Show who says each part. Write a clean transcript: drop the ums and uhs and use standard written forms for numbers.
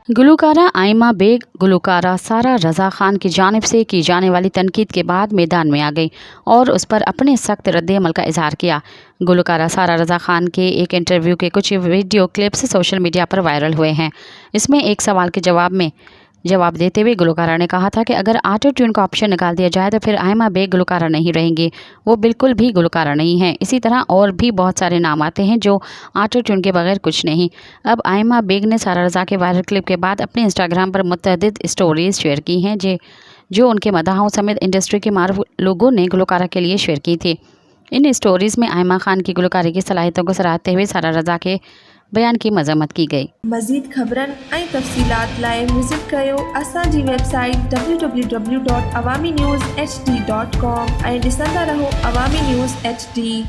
Speaker 1: गुलकारा आइमा bag Gulkara सारा रज़ा खान की जानिब से की जाने वाली तनकीद के बाद मैदान में आ गई और उस पर अपने सख्त रद्द-ए-अमल का इजहार किया। गुलकारा सारा रज़ा खान के एक इंटरव्यू के कुछ वीडियो क्लिप्स सोशल मीडिया पर वायरल हुए हैं। इसमें एक सवाल के जवाब देते हुए गुलकारा ने कहा था कि अगर ऑटो ट्यून का ऑप्शन निकाल दिया जाए तो फिर आइमा बेग गुलकारा नहीं रहेंगी, वो बिल्कुल भी गुलकारा नहीं हैं। इसी तरह और भी बहुत सारे नाम आते हैं जो ऑटो ट्यून के बगैर कुछ नहीं। अब आइमा बेग ने सारा रज़ा के वायरल क्लिप के बाद अपने इंस्टाग्राम पर मुतअद्दिद स्टोरीज शेयर की हैं जो उनके मदाहों समेत इंडस्ट्री के मारूफ लोगों ने गुलकारा के लिए शेयर की थी। इन स्टोरीज़ में आइमा खान की गुलकारी की सलाहियतों को सराहते हुए सारा रज़ा के बयान की मज़म्मत की गई।
Speaker 2: मज़ीद ख़बरनि ऐं तफ़सीलात लाइ विज़िट कयो असांजी वेबसाइट www.awamiNewsHD.com ऐं ॾिसंदा रहो अवामी न्यूज़ HD।